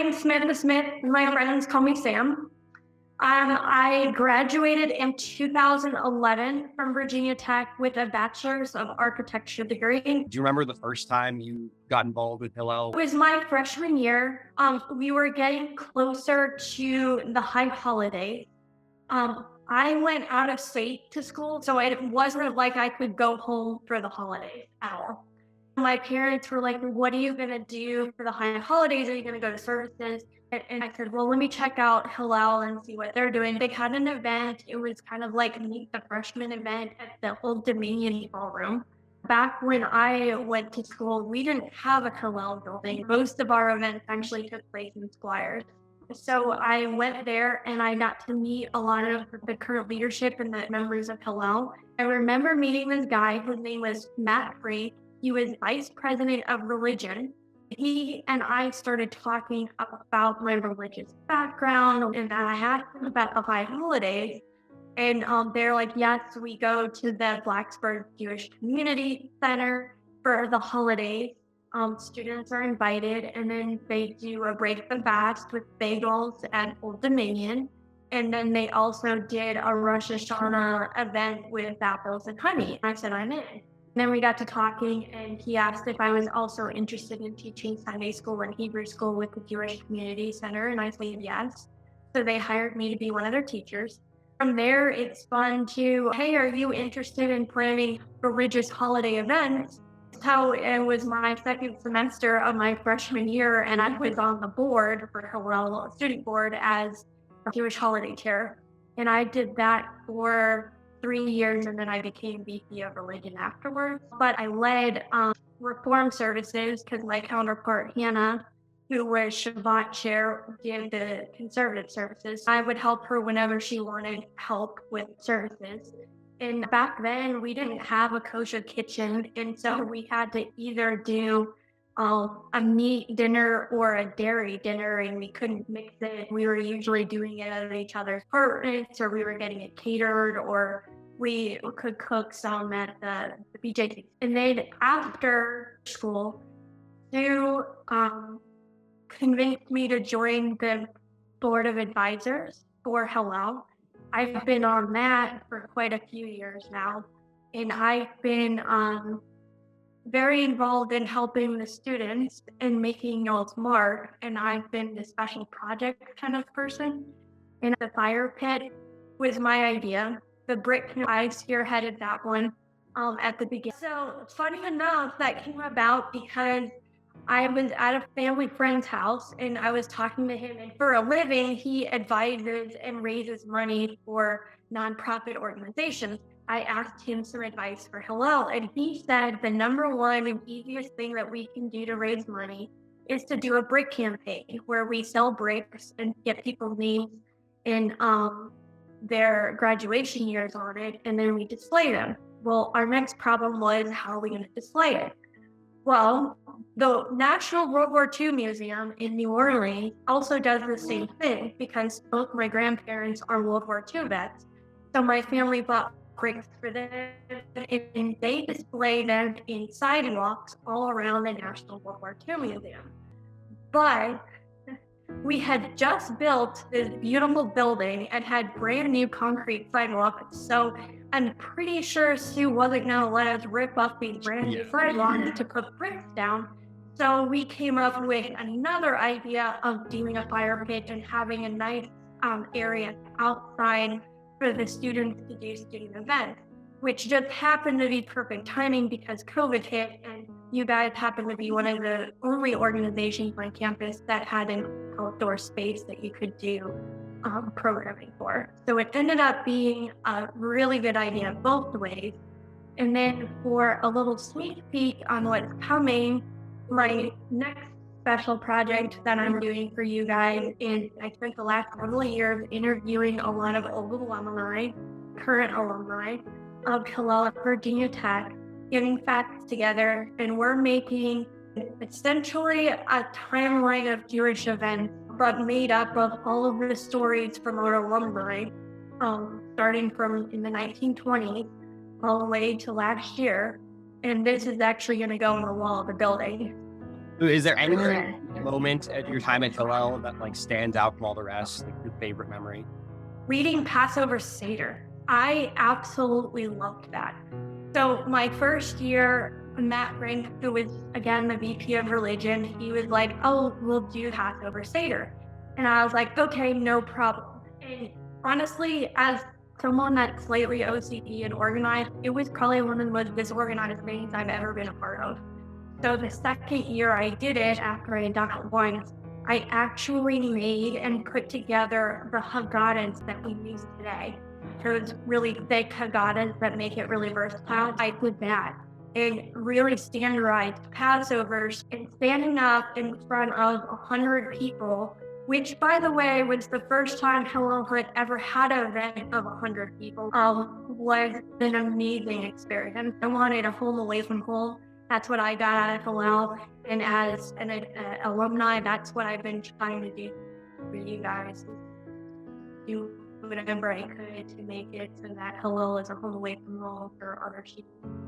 name's Smith. My friends call me Sam. I graduated in 2011 from Virginia Tech with a bachelor's of architecture degree. Do you remember the first time you got involved with Hillel? It was my freshman year. We were getting closer to the high holidays. I went out of state to school, so it wasn't like I could go home for the holidays at all. My parents were like, "What are you going to do for the high holidays? Are you going to go to services?" And I said, "Well, let me check out Hillel and see what they're doing." They had an event. It was kind of like Meet the Freshman event at the Old Dominion Ballroom. Back when I went to school, we didn't have a Hillel building. Most of our events actually took place in Squires. So I went there and I got to meet a lot of the current leadership and the members of Hillel. I remember meeting this guy whose name was Matt Free. He was vice president of religion. He and I started talking about my religious background, and I asked him about the high holidays. And they're like, "Yes, we go to the Blacksburg Jewish Community Center for the holidays. Students are invited, and then they do a break the fast with bagels at Old Dominion. And then they also did a Rosh Hashanah event with apples and honey." I said, "I'm in." And then we got to talking, and he asked if I was also interested in teaching Sunday school and Hebrew school with the Jewish Community Center, and I said yes. So they hired me to be one of their teachers. From there, it spun to, "Hey, are you interested in planning religious holiday events?" So it was my second semester of my freshman year, and I was on the board for Hillel student board as a Jewish holiday chair. And I did that for 3 years, and then I became VP of religion afterwards. But I led reform services because my counterpart, Hannah, who was Shabbat chair, did the conservative services. I would help her whenever she wanted help with services. And back then, we didn't have a kosher kitchen, and so we had to either do a meat dinner or a dairy dinner, and we couldn't mix it. We were usually doing it at each other's apartments, or we were getting it catered, or we could cook some at the BJT. And then after school, Sue convinced me to join the board of advisors for Hillel. I've been on that for quite a few years now, and I've been very involved in helping the students and making y'all smart, and I've been the special project kind of person. And the fire pit was my idea. The brick, I spearheaded that one at the beginning. So funny enough, that came about because I was at a family friend's house and I was talking to him, and for a living, he advises and raises money for nonprofit organizations. I asked him some advice for Hillel, and he said the number one and easiest thing that we can do to raise money is to do a brick campaign where we sell bricks and get people's names and their graduation years on it, and then we display them. Well, our next problem was, how are we going to display it? Well, the National World War II Museum in New Orleans also does the same thing because both my grandparents are World War II vets. So my family bought bricks for them, and they display them in sidewalks all around the National World War II Museum. But we had just built this beautiful building and had brand new concrete sidewalks. So I'm pretty sure Sue wasn't going to let us rip up these brand new sidewalks to put bricks down. So we came up with another idea of doing a fire pit and having a nice area outside for the students to do student events, which just happened to be perfect timing because COVID hit, and you guys happen to be one of the only organizations on campus that had an outdoor space that you could do programming for. So it ended up being a really good idea both ways. And then for a little sneak peek on what's coming, my next special project that I'm doing for you guys is I spent the last couple of years interviewing a lot of old alumni, current alumni of Hillel at Virginia Tech, getting facts together, and we're making essentially a timeline of Jewish events, but made up of all of the stories from our alumni, starting from in the 1920s all the way to last year. And this is actually going to go on the wall of the building. Is there anything moment at your time at Hillel that like stands out from all the rest, like your favorite memory? Reading Passover Seder. I absolutely loved that. So my first year, Matt Brink, who was again the VP of religion, he was like, "Oh, we'll do Passover Seder," and I was like, "Okay, no problem." And honestly, as someone that's slightly OCD and organized, it was probably one of the most disorganized things I've ever been a part of. So the second year I did it, after I had done it once, I actually made and put together the Haggadahs that we use today. Those really thick Haggadahs that make it really versatile. I did that and really standardized Passovers and standing up in front of 100 people, which by the way was the first time Hello had ever had an event of 100 people, was an amazing experience. I wanted a home away from home. That's what I got out of Hillel. And as an alumni, that's what I've been trying to do for you guys. Do whatever I could to make it so that Hillel is a home away from home for other students.